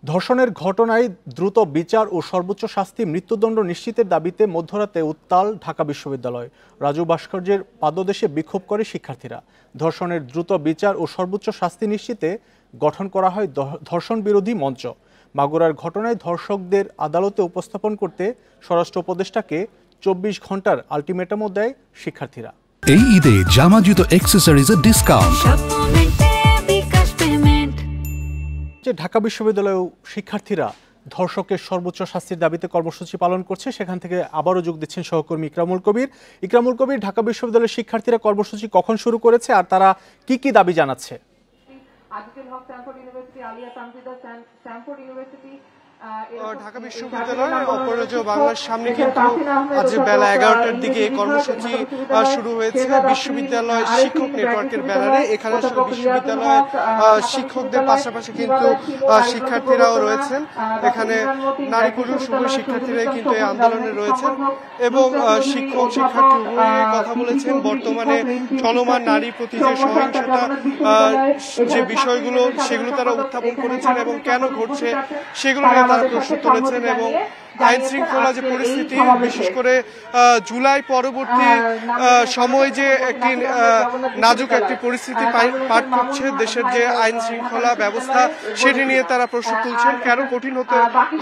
ধর্ষণের ঘটনায় দ্রুত বিচার ও সর্বোচ্চ শাস্তি মৃত্যুদণ্ড নিশ্চিতের দাবিতে মধ্যরাতে উত্তাল ঢাকা বিশ্ববিদ্যালয়। রাজু ভাস্কর্যের পাদদেশে বিক্ষোভ করে শিক্ষার্থীরা। ধর্ষণের দ্রুত বিচার ও সর্বোচ্চ শাস্তি নিশ্চিতে গঠন করা হয় ধর্ষণ বিরোধী মঞ্চ। মাগুরার ঘটনায় ধর্ষকদের আদালতে উপস্থাপন করতে স্বরাষ্ট্র উপদেষ্টাকে 24 ঘন্টার আলটিমেটামও দেয় শিক্ষার্থীরা। এই ঈদে জামা জুতো অ্যাকসেসরিজের ডিসকাউন্ট। ঢাকা বিশ্ববিদ্যালয়েও শিক্ষার্থীরা ধর্ষকের সর্বোচ্চ শাস্তির দাবিতে কর্মসূচি পালন করছে। সেখান থেকে আবারও যোগ দিচ্ছেন সহকর্মী ইকরামুল কবির। ইকরামুল কবির, ঢাকা বিশ্ববিদ্যালয়ের শিক্ষার্থীরা কর্মসূচি কখন শুরু করেছে আর তারা কি কি দাবি জানাচ্ছে? ঢাকা বিশ্ববিদ্যালয় অপরাজেয় বাংলার সামনে কিন্তু আজ বেলা 11টার দিকে এই কর্মসূচি শুরু হয়েছে বিশ্ববিদ্যালয় শিক্ষক নেটওয়ার্কের ব্যানারে। এখানে আসলে বিশ্ববিদ্যালয়ের শিক্ষকদের পাশাপাশি কিন্তু শিক্ষার্থীরাও রয়েছেন। এখানে নারী পুরুষ উভয় শিক্ষার্থীরাই কিন্তু এই আন্দোলনে রয়েছেন এবং শিক্ষক শিক্ষার্থী উভয়ে কথা বলেছেন বর্তমানে চলমান নারী প্রতি যে সহিংসতা যে বিষয়গুলো সেগুলো তারা উত্থাপন করেছেন এবং কেন ঘটছে সেগুলো নিয়ে তারা প্রশ্ন তুলেছেন এবং আইন শৃঙ্খলা যে পরিস্থিতি, বিশেষ করে জুলাই পরবর্তী সময় যে একটি নাজুক একটি পরিস্থিতি পার করছে দেশের যে আইন শৃঙ্খলা ব্যবস্থা, সেটি নিয়ে তারা প্রশ্ন তুলছেন। কেন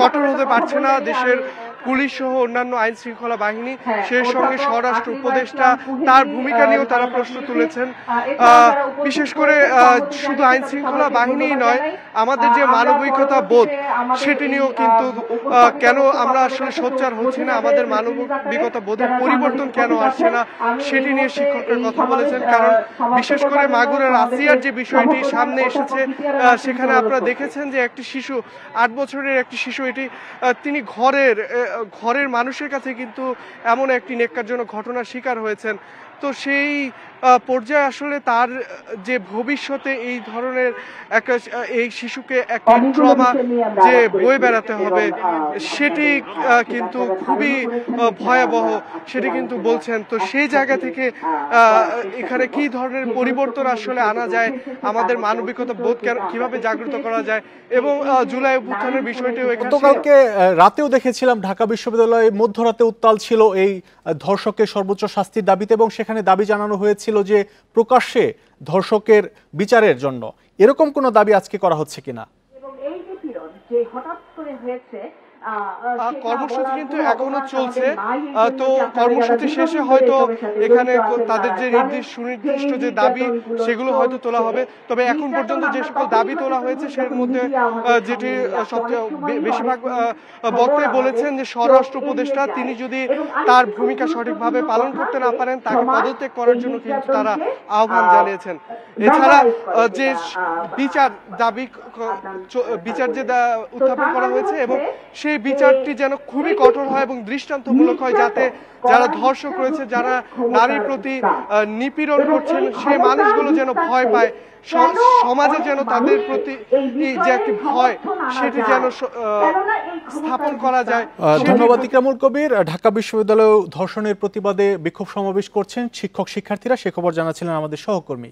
কঠোর হতে পারছে না দেশের পুলিশ সহ অন্যান্য আইন শৃঙ্খলা বাহিনী, সেই সঙ্গে স্বরাষ্ট্র উপদেষ্টা তার ভূমিকা নিয়েও তারা প্রশ্ন তুলেছেন। বিশেষ করে শুধু আইন শৃঙ্খলা বাহিনী নয়, আমাদের যে মানবিকতা বোধ সেটি নিয়েও কিন্তু কেন আমরা আসলে সোচ্চার হচ্ছি না, আমাদের মানবিকতা বোধের পরিবর্তন কেন আসছে না সেটি নিয়ে শিক্ষকরা কথা বলেছেন। কারণ বিশেষ করে মাগুরার আসিয়ার যে বিষয়টি সামনে এসেছে, সেখানে আপনারা দেখেছেন যে একটি শিশু, 8 বছরের একটি শিশু, এটি তিনি ঘরের মানুষের কাছে কিন্তু এমন একটি ন্যাক্কারজনক ঘটনার শিকার হয়েছেন। তো সেই পর্যায়ে আসলে তার যে ভবিষ্যতে এই ধরনের এই শিশুকে একটা ট্রমা যে বয়ে বেড়াতে হবে সেটি কিন্তু খুবই ভয়াবহ, সেটি কিন্তু বলছেন। তো সেই জায়গা থেকে এখানে কি ধরনের পরিবর্তন আসলে আনা যায়, আমাদের মানবিকতা বোধ কিভাবে জাগ্রত করা যায় এবং জুলাই অভ্যুত্থানের বিষয়টিও গতকালকে রাতেও দেখেছিলাম ঢাকা বিশ্ববিদ্যালয়ে মধ্যরাতে উত্তাল ছিল এই ধর্ষকের সর্বোচ্চ শাস্তির দাবিতে এবং সেখানে দাবি জানানো হয়েছিল যে প্রকাশ্যে ধর্ষকের বিচারের জন্য। এরকম কোনো দাবি আজকে করা হচ্ছে কিনা? এবং এই যে পীড়ন যে হঠাৎ করে হয়েছে, কর্মসূচি কিন্তু এখনো চলছে। তো কর্মসূচি শেষে হয়তো এখানে তাদের যে সুনির্দিষ্ট যে দাবি সেগুলো হয়তো তোলা হবে। তবে এখন পর্যন্ত যে সকল দাবি তোলা হয়েছে সের মধ্যে যেটি সবচেয়ে বেশিরভাগ বক্তাই বলেছেন যে স্বরাষ্ট্র উপদেষ্টা তিনি যদি তার ভূমিকা সঠিকভাবে পালন করতে না পারেন তাকে পদত্যাগ করার জন্য কিন্তু তারা আহ্বান জানিয়েছেন। এছাড়া যে বিচার যে উত্থাপন করা হয়েছে এবং সেই বিচারটি যেন খুবই কঠোর হয় এবং দৃষ্টান্তমূলক হয়, যাতে যারা ধর্ষক রয়েছে, যারা নারীর প্রতি নিপীড়ন করছেন, সেই মানুষগুলো যেন ভয় পায়, সমাজে যেন তাদের প্রতি যে একটি ভয় সেটি যেন স্থাপন করা যায়। ধন্যবাদ ইকরামুল কবির। ঢাকা বিশ্ববিদ্যালয় ধর্ষণের প্রতিবাদে বিক্ষোভ সমাবেশ করছেন শিক্ষক শিক্ষার্থীরা, সে খবর জানাচ্ছিলেন আমাদের সহকর্মী।